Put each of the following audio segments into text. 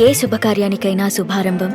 ఏ శుభకార్యానికైనా శుభారంభం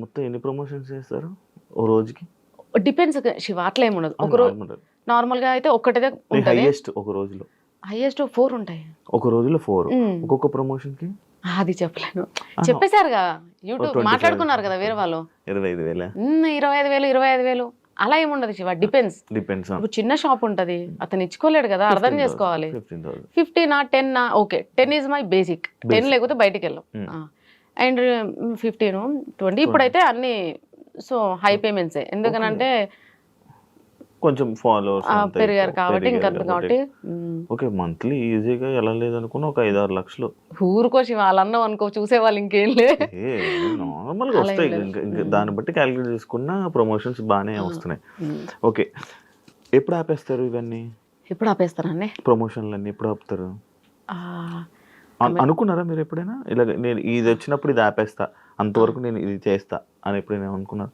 మొత్తం ఎన్ని ప్రమోషన్స్ చేస్తారు ఓ రోజుకి? డిపెండ్స్ శివ, అట్లా ఏముండదు. ఒక రోజు నార్మల్ గా అయితే ఒక్కటే ఉంటుంది. హైయెస్ట్ ఒక రోజులో హైయెస్ట్ 4 ఉంటాయి. ఒక రోజులో 4. ఒక్కొక్క ప్రమోషన్ కి అది చెప్పలేను. చెప్పేశారుగా, యూట్యూబ్ మాట్లాడుకున్నారు కదా వేరే వాళ్ళు. 25,000 25,000 25,000 అలా ఏముండదు శివ, డిపెండ్స్. ఇప్పుడు చిన్న షాప్ ఉంటది, అతను ఇచ్చుకోలేడు కదా, అర్థం చేసుకోవాలి. 15 10 ఓకే, 10 ఈజ్ మై బేసిక్. 10 లేకపోతే బయటికి వెళ్ళాం. అండ్ 15 20 ఇప్పుడైతే అన్ని సో హై పేమెంట్సే. ఎందుకనంటే కొంచెం ఫాలోవర్స్ పెరిగారు కాబట్టి ఇంకా కాబట్టి. ఓకే, మంత్లీ ఈజీగా ఎలా లేదనుకున్నా ఒక 5-6 లక్షలు ఊరుకోసి వాళ్ళన్నాం అనుకో, చూసే వాళ్ళు ఇంకేం లేదు, నార్మల్ గా వస్తాయి. దాన్ని బట్టి క్యాలిక్యులేట్ చేసుకున్న ప్రమోషన్స్ బాగానే వస్తున్నాయి. ఓకే, ఎప్పుడు ఆపేస్తారు ఇవన్నీ? ఎప్పుడు ఆపేస్తారండి ప్రమోషన్లు అన్ని ఎప్పుడు ఆపుతారు అనుకున్నారా మీరు ఎప్పుడైనా? ఇలా నేను ఇది వచ్చినప్పుడు ఇది ఆపేస్తా, అంతవరకు నేను ఇది చేస్తా అని ఎప్పుడైనా అనుకున్నారు?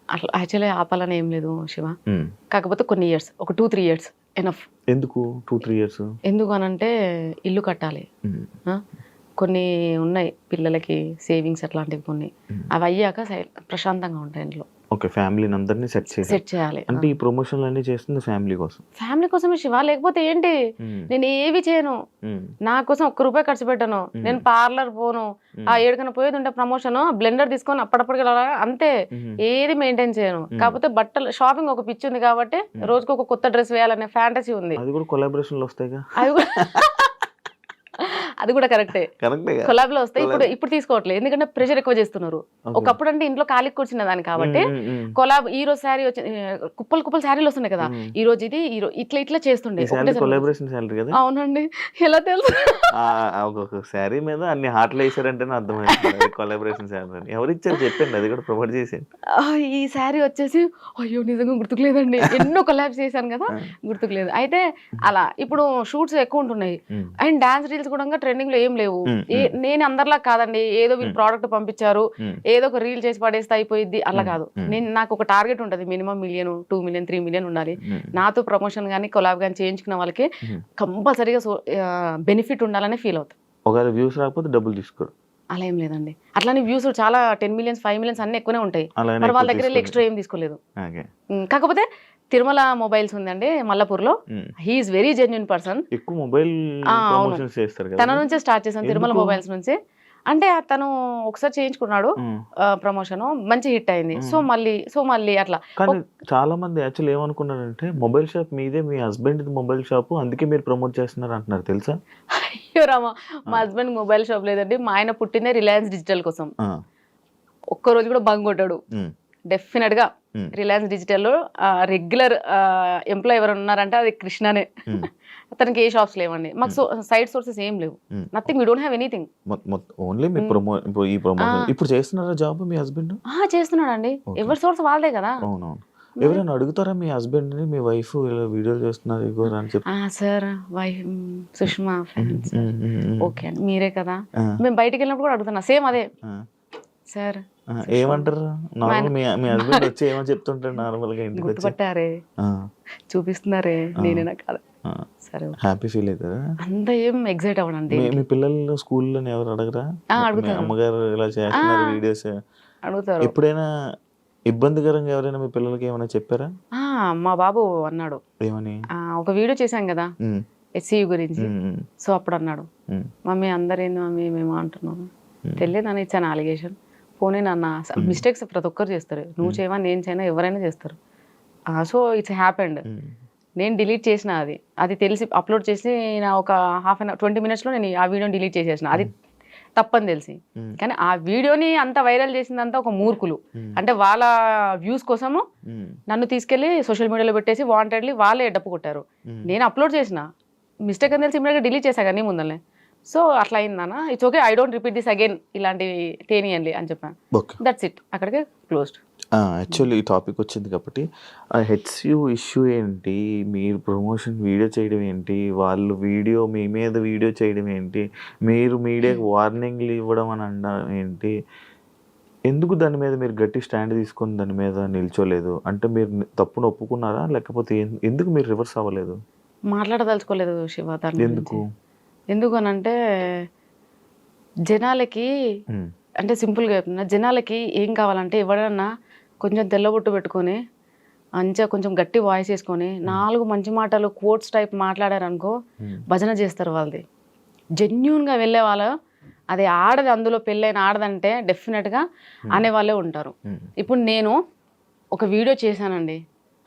అట్లా యాక్చువల్లీ ఆపాలని ఏం లేదు శివ, కాకపోతే కొన్ని ఇయర్స్, ఒక 2-3 ఇయర్స్ ఎనఫ్. ఎందుకు 2-3 ఇయర్స్? ఎందుకు అనంటే ఇల్లు కట్టాలి, కొన్ని ఉన్నాయి పిల్లలకి సేవింగ్స్ అట్లాంటివి కొన్ని, అవి అయ్యాక ప్రశాంతంగా ఉంటాయి ఇంట్లో. ఓకే, ఫ్యామిలీని అందరినీ సెట్ చేయాలి. అంటే ఈ ప్రమోషన్లు అన్ని చేస్తుంది ఫ్యామిలీ కోసం. ఫ్యామిలీ కోసమే శివ, లేకపోతే ఏంటి నేను ఏవి చేయను, నా కోసం ₹1 ఖర్చు పెట్టను. నేను పార్లర్ పోను, ఆ ఏడుకన్నా పోయేది ఉంటే ప్రమోషన్ బ్లెండర్ తీసుకొని అప్పటికి అంతే, ఏది మెయింటైన్ చేయను. కాకపోతే బట్టలు షాపింగ్ ఒక పిచ్చి ఉంది కాబట్టి రోజుకి ఒక కొత్త డ్రెస్ వేయాలనే ఫ్యాంటసీ ఉంది. అది కూడా కొలాబరేషన్లు వస్తాయిగా. అది కూడా కరెక్టే, కొలాబ్ లో వస్తాయి. ఇప్పుడు తీసుకోవట్లేదు, ఎందుకంటే ప్రెషర్ ఎక్కువ చేస్తున్నారు. ఒకప్పుడు అంటే ఇంట్లో ఖాళీ కూర్చున్న దాన్ని కాబట్టి కొలాబ్. ఈ రోజు శారీ వచ్చి కుప్పలు శారీలు వస్తున్నాయి కదా, ఈ రోజు ఇది ఇట్లా చేస్తుండే. అవునండి, ఎలా తెలుసు? ఒక్కొక్క శారీ మీద అన్ని హార్ట్లు వేసారంటేనే అర్థమైంది కొలాబరేషన్ శారీ. ఎవరు ఇచ్చారు చెప్పండి, అది కూడా ప్రమోట్ చేసి. ఈ శారీ వచ్చేసి అయ్యో నిజంగా గుర్తుకు లేదండి, ఎన్నో కొలాబ్స్ చేశాను కదా, గుర్తుకు లేదు. అయితే అలా ఇప్పుడు షూట్స్ ఎక్కువ ఉంటున్నాయి అండ్ డాన్స్ రీల్స్ కూడా ట్రెండింగ్ లో ఏం లేవు. నేను అందరిలా కాదండి, ఏదో వీళ్ళు ప్రోడక్ట్ పంపించారు ఏదో ఒక రీల్ చేసి పడేస్తే అయిపోయింది, అలా కాదు. నాకు ఒక టార్గెట్ ఉంటుంది, మినిమం 1 మిలియన్ 2 మిలియన్ 3 మిలియన్ ఉండాలి. నాతో ప్రమోషన్ గానీ కొలాబ్ గానీ చేయించుకున్న వాళ్ళకి కంపల్సరీగా బెనిఫిట్ ఉండాలని ఫీల్ అవుతాం. ఒకవేళ వ్యూస్ రాకపోతే డబ్బులు తీసుకోరు, అలా ఏం లేదండి. అట్లానే వ్యూస్ చాలా 10 మిలియన్స్ 5 మిలియన్స్ అన్ని ఎక్కువనే ఉంటాయి, మరి వాళ్ళ దగ్గర ఎక్స్ట్రా ఏం తీసుకోలేదు. కాకపోతే తిరుమల మొబైల్స్ ఉందండి మల్లపూర్ లో, హీఈస్ వెరీ జెన్యూన్ పర్సన్. ఎక్కువ మొబైల్ ప్రమోషన్స్ చేస్తారు కదా, తన నుంచే స్టార్ట్ చేశాను, తిరుమల మొబైల్స్ నుంచి. అంటే తను ఒకసారి చేయించుకున్నాడు ప్రమోషన్, మంచి హిట్ అయింది. సో మళ్ళీ అట్లా. కానీ చాలా మంది యాక్చువల్ ఏమనుకున్నారంటే మొబైల్ షాప్ మీదే, మీ హస్బెండ్ మొబైల్ షాప్, అందుకే మీరు ప్రమోట్ చేస్తున్నారు అంటున్నారు, తెలుసా? అయ్యో రామా, మా హస్బెండ్ మొబైల్ షాప్ లేదండి. మా ఆయన పుట్టిందే రిలయన్స్ డిజిటల్ కోసం. ఒక్క రోజు కూడా బంగ్ కొట్టాడు. డెఫినెట్ గా రిలయన్స్ డిజిటల్ లో రెగ్యులర్ ఎంప్లాయ్ ఎవరు ఉన్నారంటే అది కృష్ణనే. అతనికి ఏ షాప్స్ లేవండి, మాకు సైడ్ సోర్సెస్ ఏం లేవు, nothing, we don't have anything. Only మీ ఈ ప్రమోషన్. ఇప్పుడు చేస్తున్నారా జాబ్ మీ హస్బెండ్? చేస్తున్నాడండి, ఎవరి సోర్స్ వాళ్ళదే కదా. అవునవును. ఎవరైనా అడుగుతారా మీ హస్బెండ్ ని, మీ వైఫ్ ఇలా వీడియోలు చేస్తున్నారు అని చెప్పి? Sir wife Sushma fans, okay అండి మీరే కదా. మేము బయటికి వెళ్ళినప్పుడు కూడా అడుగుతున్నా సేమ్ అదే. సార్ ఏమంటారు నార్మల్ మీ హస్బెండ్ వచ్చి ఏమని చెప్తుంటారు నార్మల్ గా? ఇంటికి గుర్తుపట్టారే, చూపిస్తున్నారే, నేనేనా కదా. సరే, హ్యాపీ ఫీల్ అవుతారా? అంత ఏం ఎగ్జైట్ అవ్వడండి. మీ పిల్లలు స్కూల్లో ఎవరు అడగరా? అడుగుతారు, అమ్మగారు ఇలా చేస్తున్నారు వీడియోస్ అడుగుతారు. ఎప్పుడైనా ఇబ్బందికరంగా ఎవరైనా మీ పిల్లలకి ఏమైనా చెప్పారా? మా బాబు అన్నాడు, ఏమని? ఒక వీడియో చేశాం కదా SCU గురించి, సో అప్పుడు అన్నాడు, మమ్మీ అందరేంది మమ్మీ మేము అంటున్నాను, తెలియదు ఇచ్చాను అలిగేషన్. పోనీ నాన్న, మిస్టేక్స్ ప్రతి ఒక్కరు చేస్తారు, నువ్వు చేయవా నేను చేయనా ఎవరైనా చేస్తారు. So it's happened. నేను డిలీట్ చేసిన, అది తెలిసి అప్లోడ్ చేసి నా ఒక హాఫ్ అన్ అవర్ 20 మినిట్స్లో నేను ఆ వీడియోని డిలీట్ చేసేసిన, అది తప్పని తెలిసి. కానీ ఆ వీడియోని అంత వైరల్ చేసిందంతా ఒక మూర్ఖులు, అంటే వాళ్ళ వ్యూస్ కోసము నన్ను తీసుకెళ్లి సోషల్ మీడియాలో పెట్టేసి వాంటెడ్లీ వాళ్ళే డప్పు కొట్టారు. నేను అప్లోడ్ చేసిన, మిస్టేక్ అని తెలిసి ఇమీడియట్గా డిలీట్ చేశా కానీ ముందరనే. సో అట్లా అయిందన్న, it's okay, I don't repeat this again, ఇలాంటివి తేనియండి అని చెప్పాను. దట్స్ ఇట్, అక్కడికే క్లోజ్డ్. యాక్చువల్లీ ఈ టాపిక్ వచ్చింది కాబట్టి HCU ఇష్యూ ఏంటి, మీరు ప్రమోషన్ వీడియో చేయడం ఏంటి, వాళ్ళు వీడియో మీ మీద వీడియో చేయడం ఏంటి, మీరు మీడియాకి వార్నింగ్లు ఇవ్వడం అని అనడం ఏంటి, ఎందుకు దాని మీద మీరు గట్టి స్టాండ్ తీసుకొని దాని మీద నిల్చోలేదు? అంటే మీరు తప్పును ఒప్పుకున్నారా, లేకపోతే ఎందుకు మీరు రివర్స్ అవ్వలేదు? మాట్లాడదలుచుకోలేదు శివ దాని ఎందుకు? ఎందుకనంటే జనాలకి అంటే సింపుల్గా చెప్తున్నా, జనాలకి ఏం కావాలంటే ఎవడన్నా కొంచెం తెల్లబొట్టు పెట్టుకొని మంచిగా కొంచెం గట్టి వాయిస్ వేసుకొని 4 మంచి మాటలు కోట్స్ టైప్ మాట్లాడారనుకో భజన చేస్తారు వాళ్ళది. జెన్యున్గా వెళ్ళే వాళ్ళు, అది ఆడది, అందులో పెళ్ళైన ఆడదంటే డెఫినెట్గా అనేవాళ్ళే ఉంటారు. ఇప్పుడు నేను ఒక వీడియో చేశానండి,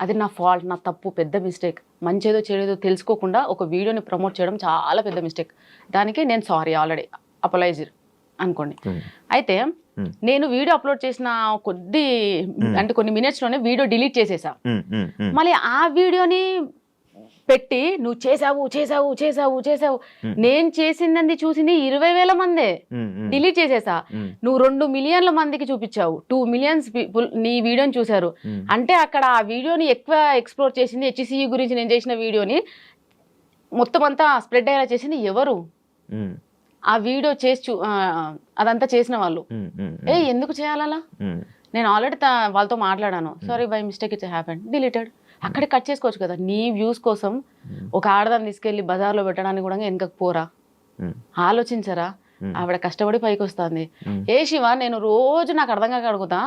అది నా ఫాల్ట్, నా తప్పు, పెద్ద మిస్టేక్. మంచిదో చెడేదో తెలుసుకోకుండా ఒక వీడియోని ప్రమోట్ చేయడం చాలా పెద్ద మిస్టేక్. దానికి నేను సారీ ఆల్రెడీ అపలైజర్ అనుకోండి. అయితే నేను వీడియో అప్లోడ్ చేసిన కొన్ని మినిట్స్లోనే వీడియో డిలీట్ చేసేసా. మళ్ళీ ఆ వీడియోని పెట్టి నువ్వు చేసావు చేసావు చేసావు చేసావు, నేను చేసింది చూసింది 20,000 మందే, డిలీట్ చేసేసా. నువ్వు 2 మిలియన్ల మందికి చూపించావు, 2 మిలియన్స్ పీపుల్ నీ వీడియోని చూశారు. అంటే అక్కడ ఆ వీడియోని ఎక్కువ ఎక్స్ప్లోర్ చేసింది, HCU గురించి నేను చేసిన వీడియోని మొత్తం అంతా స్ప్రెడ్ అయ్యేలా చేసింది ఎవరు? ఆ వీడియో చేసి అదంతా చేసిన వాళ్ళు. ఎందుకు చేయాలలా? నేను ఆల్రెడీ వాళ్ళతో మాట్లాడాను, sorry by mistake it's happened, deleted. అక్కడే కట్ చేసుకోవచ్చు కదా. నీ వ్యూస్ కోసం ఒక ఆడదాన్ని తీసుకెళ్లి బజార్లో పెట్టడానికి కూడా వెనకకు పోరా? ఆలోచించరా? ఆవిడ కష్టపడి పైకి వస్తుంది. ఏ శివ, నేను రోజు నాకు అర్థం కాక అడుగుతా,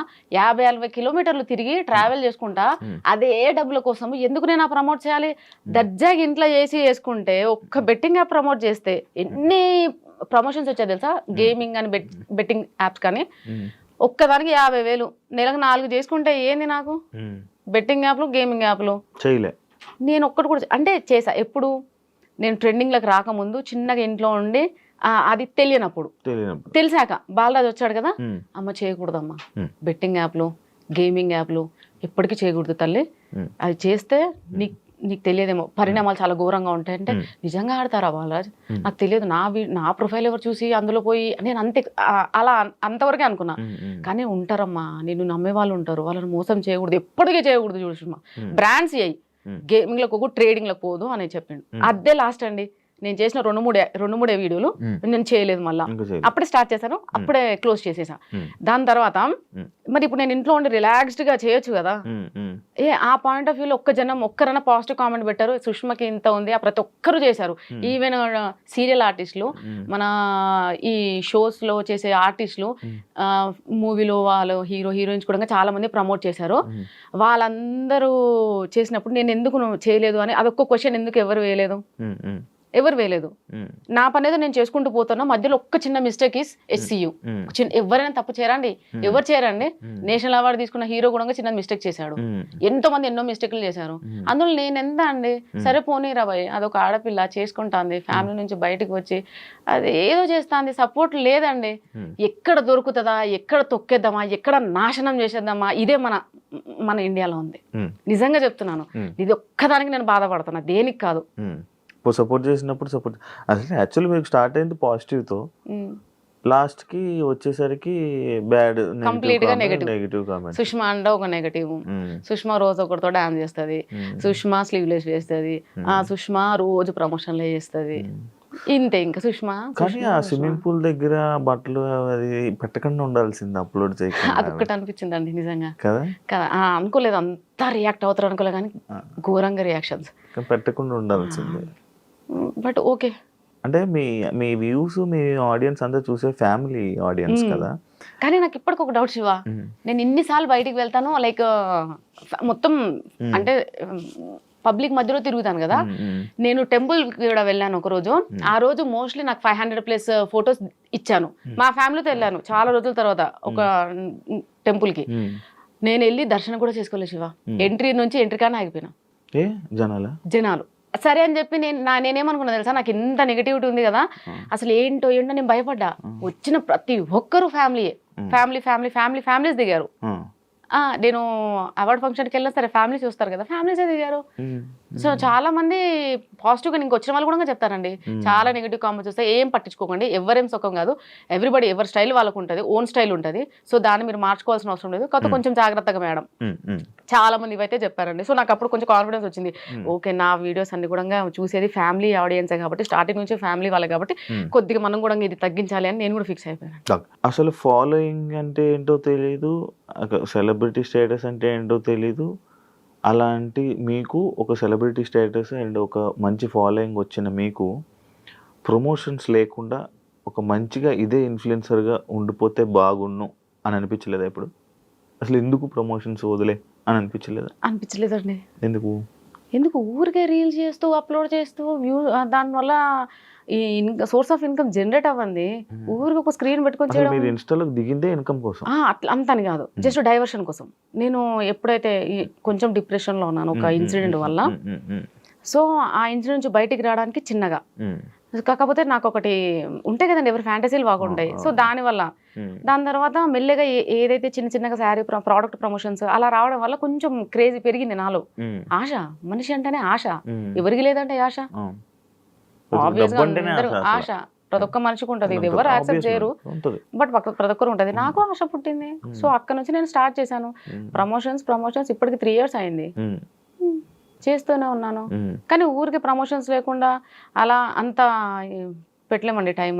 50-60 కిలోమీటర్లు తిరిగి ట్రావెల్ చేసుకుంటా, అదే డబ్బుల కోసం ఎందుకు నేను ప్రమోట్ చేయాలి? దర్జాగా ఇంట్లో చేసి చేసుకుంటే, ఒక్క బెట్టింగ్ యాప్ ప్రమోట్ చేస్తే ఎన్ని ప్రమోషన్స్ వచ్చాయి తెలుసా? గేమింగ్ అని బెట్టింగ్ యాప్స్ కానీ ఒక్కదానికి 50,000, నెలకు 4 చేసుకుంటే ఏంది నాకు? బెట్టింగ్ యాప్లు, గేమింగ్ యాప్లు చేయలే. నేను ఒక్కటి కూడా అంటే చేసా. ఎప్పుడు నేను ట్రెండింగ్లకు రాకముందు చిన్నగా ఇంట్లో ఉండి, అది తెలియనప్పుడు. తెలిసాక బాలరాజు వచ్చాడు కదా, అమ్మ చేయకూడదమ్మా బెట్టింగ్ యాప్లు, గేమింగ్ యాప్లు ఎప్పటికీ చేయకూడదు తల్లి. అది చేస్తే నీకు తెలియదేమో, పరిణామాలు చాలా ఘోరంగా ఉంటాయి. అంటే నిజంగా ఆడతారా బాలరాజ్? నాకు తెలియదు, నా ప్రొఫైల్ ఎవరు చూసి అందులో పోయి, నేను అలా అంతవరకే అనుకున్నా. కానీ ఉంటారమ్మా, నేను నమ్మే వాళ్ళు ఉంటారు, వాళ్ళని మోసం చేయకూడదు, ఎప్పటికీ చేయకూడదు. చూడమ్మా, బ్రాండ్స్ అయ్యి గేమింగ్లకు పోకు, ట్రేడింగ్లకు పోదు అని చెప్పిండు. అదే లాస్ట్ అండి. నేను చేసిన 2-3 వీడియోలు నేను చేయలేదు, మళ్ళీ అప్పుడే స్టార్ట్ చేశాను, అప్పుడే క్లోజ్ చేసేసా. దాని తర్వాత మరి ఇప్పుడు నేను ఇంట్లో ఉండి రిలాక్స్డ్ గా చేయొచ్చు కదా. ఆ పాయింట్ ఆఫ్ వ్యూలో ఒక్కరైనా పాజిటివ్ కామెంట్ పెట్టారు, సుష్మకి ఇంత ఉంది, ప్రతి ఒక్కరు చేశారు. ఈవెన్ సీరియల్ ఆర్టిస్టులు, మన ఈ షోస్ లో చేసే ఆర్టిస్టులు, మూవీలో వాళ్ళు హీరోయిన్స్ కూడా చాలా మంది ప్రమోట్ చేశారు. వాళ్ళందరూ చేసినప్పుడు నేను ఎందుకు చేయలేదు అని అదొక్క క్వశ్చన్ ఎందుకు ఎవరు వేయలేదు? నా పని ఏదో నేను చేసుకుంటూ పోతున్నా, మధ్యలో ఒక్క చిన్న మిస్టేక్ ఇస్ HCU. ఎవరైనా తప్పు చేయరండి, ఎవరు చేయరండి. నేషనల్ అవార్డు తీసుకున్న హీరో కూడా చిన్న మిస్టేక్ చేశాడు, ఎంతో మంది ఎన్నో మిస్టేక్లు చేశారు. అందులో నేను ఎంత అండి, సరే పోనీరా భయ్, అదొక ఆడపిల్ల చేసుకుంటాంది, ఫ్యామిలీ నుంచి బయటకు వచ్చి అది ఏదో చేస్తాంది, సపోర్ట్ లేదండి. ఎక్కడ దొరుకుతుందా, ఎక్కడ తొక్కేద్దామా, ఎక్కడ నాశనం చేసేద్దామా, ఇదే మన ఇండియాలో ఉంది. నిజంగా చెప్తున్నాను, ఇది ఒక్కదానికి నేను బాధపడుతున్నా, దేనికి కాదు. సపోర్ట్ చేసినప్పుడు అసలు యాక్చువల్లీ మీకు స్టార్ట్ అయింది పాజిటివ్తో, లాస్ట్కి వచ్చేసరికి బ్యాడ్, కంప్లీట్ గా నెగటివ్ కామెంట్. సుష్మా అంటే ఒక నెగటివ్. సుష్మా రోజు ఒకరితో డాన్స్ చేస్తుంది, సుష్మా స్లీవ్లెస్ వేస్తుంది, సుష్మా రోజు ప్రమోషన్లే చేస్తుంది, ఇంతే. ఇంకా సుష్మా కానీ ఆ స్విమ్మింగ్ పూల్ దగ్గర బట్టలు అది పెట్టకుండా ఉండాల్సింది, అప్లోడ్ చేయకుండా. అదొక్కటి అనిపించింది అండి నిజంగా. కదా అనుకోలేదు అంతా రియాక్ట్ అవుతారు అనుకోలేదు, కానీ ఘోరంగా రియాక్షన్స్. పెట్టకుండా ఉండాల్సింది. బట్ ఓకే, అంటే మీ వ్యూస్, మీ ఆడియన్స్ అంతా చూసే ఫ్యామిలీ ఆడియన్స్ కదా. కానీ నాకు ఇప్పటికి ఒక డౌట్ శివ, నేను ఇన్నిసార్లు బయటికి వెళ్తాను, లైక్ మొత్తం అంటే పబ్లిక్ మధ్యలో తిరుగుతాను కదా. నేను టెంపుల్ కూడా వెళ్ళాను ఒక రోజు. ఆ రోజు మోస్ట్లీ నాకు 500+ ఫొటోస్ ఇచ్చాను. మా ఫ్యామిలీతో వెళ్ళాను చాలా రోజుల తర్వాత ఒక టెంపుల్ కి. నేను వెళ్ళి దర్శనం కూడా చేసుకోలేదు శివ. ఎంట్రీ కానీ ఆగిపోయినా జనాలు. సరే అని చెప్పి నేనేమనుకున్నా తెలుసా, నాకు ఇంత నెగిటివిటీ ఉంది కదా, అసలు ఏంటో నేను భయపడ్డా. వచ్చిన ప్రతి ఒక్కరు ఫ్యామిలీస్ దిగారు. నేను అవార్డ్ ఫంక్షన్కి వెళ్ళినా సరే ఫ్యామిలీస్ చూస్తారు కదా, ఫ్యామిలీసే దిగారు. సో చాలా మంది పాజిటివ్గా ఇంక వచ్చిన వాళ్ళు కూడా చెప్తారండి, చాలా నెగిటివ్ కామెంట్స్ వస్తాయి, ఏం పట్టించుకోకండి, ఎవరేం సుఖం కాదు, ఎవ్రీబడి ఎవరి స్టైల్ వాళ్ళకు ఉంటుంది, ఓన్ స్టైల్ ఉంటుంది. సో దాన్ని మీరు మార్చుకోవాల్సిన అవసరం లేదు, కాకపోతే కొంచెం జాగ్రత్తగా మేడం. చాలా మంది ఇవైతే చెప్పారండి. సో నాకు అప్పుడు కొంచెం కాన్ఫిడెన్స్ వచ్చింది, ఓకే నా వీడియోస్ అన్ని కూడా చూసేది ఫ్యామిలీ ఆడియన్సే కాబట్టి, స్టార్టింగ్ నుంచి ఫ్యామిలీ వాళ్ళే కాబట్టి కొద్దిగా మనం కూడా ఇది తగ్గించాలి అని నేను కూడా ఫిక్స్ అయిపోయాను. అసలు ఫాలోయింగ్ అంటే ఏంటో తెలియదు, సెలబ్రిటీ స్టేటస్ అంటే ఏంటో తెలీదు. అలాంటి మీకు ఒక సెలబ్రిటీ స్టేటస్ అండ్ ఒక మంచి ఫాలోయింగ్ వచ్చిన మీకు ప్రమోషన్స్ లేకుండా ఒక మంచిగా ఇదే ఇన్ఫ్లుయెన్సర్గా ఉండిపోతే బాగుండు అని అనిపించలేదా ఇప్పుడు? అసలు ఎందుకు ప్రమోషన్స్ వదిలే అని అనిపించలేదా? అనిపించలేదండి. ఎందుకు ఊరికే రీల్స్ చేస్తూ అప్లోడ్ చేస్తూ దానివల్ల ఈ సోర్స్ ఆఫ్ ఇన్కమ్ జనరేట్ అవ్వండి. ఊరికి ఒక స్క్రీన్ పెట్టుకొని అసలు చేయడం. మీరు ఇన్స్టాలోకి దిగిందే ఇన్కమ్ కోసం? అట్లా అంతని కాదు, జస్ట్ డైవర్షన్ కోసం. నేను ఎప్పుడైతే కొంచెం డిప్రెషన్లో ఉన్నాను ఒక ఇన్సిడెంట్ వల్ల, సో ఆ ఇన్సిడెంట్ నుంచి బయటికి రావడానికి చిన్నగా, కాకపోతే నాకు ఒకటి ఉంటాయి కదండి, ఎవరి ఫ్యాంటసీలు బాగుంటాయి. సో దానివల్ల దాని తర్వాత మెల్లగా ఏదైతే చిన్న చిన్నగా శారీ ప్రోడక్ట్ ప్రమోషన్స్ అలా రావడం వల్ల కొంచెం క్రేజీ పెరిగింది నాలో. ఆశ, మనిషి అంటేనే ఆశ, ఎవరికి లేదంటే ఆశ. ఆబ్వియస్ గా అందరూ ఆశ ప్రతి ఒక్క మనిషికి ఉంటుంది, ఇది ఎవరు యాక్సెప్ట్ చేయరు, బట్ ప్రతి ఒక్కరు ఉంటుంది. నాకు ఆశ పుట్టింది. సో అక్కడ నుంచి నేను స్టార్ట్ చేశాను ప్రమోషన్స్. ఇప్పటికి 3 years అయింది, చేస్తూనే ఉన్నాను. కానీ ఊరికి ప్రమోషన్స్ లేకుండా అలా అంత పెట్టలేమండి time.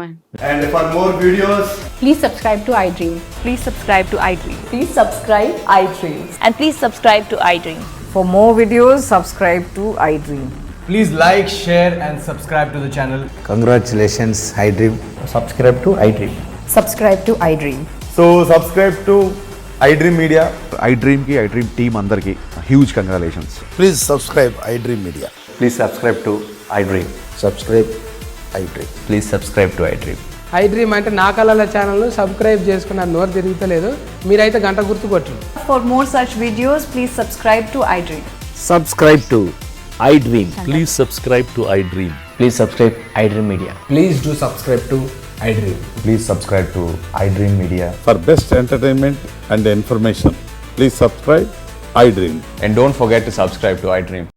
And for more videos, Please subscribe to iDream. Please subscribe to iDream. Please subscribe iDream. And please subscribe to iDream. For more videos, subscribe to iDream. please like, share and subscribe to the channel. Congratulations, iDream. Subscribe to iDream. Subscribe to iDream. So subscribe to iDream Media. iDream team andarki huge congratulations. Please subscribe iDream Media. Please subscribe to iDream. Subscribe iDream. Please subscribe to iDream. iDream అంటే నా కళల ఛానల్ను subscribe చేసుకున్న నోరు తిరుగుతలేదు, మీరైతే గంట గుర్తు కొట్టండి. For more such videos, please subscribe to iDream. Subscribe to iDream. Please subscribe to iDream. Please subscribe iDream Media. Please do subscribe to iDream. Please subscribe to iDream Media. For best entertainment and information, please subscribe iDream. And don't forget to subscribe to iDream.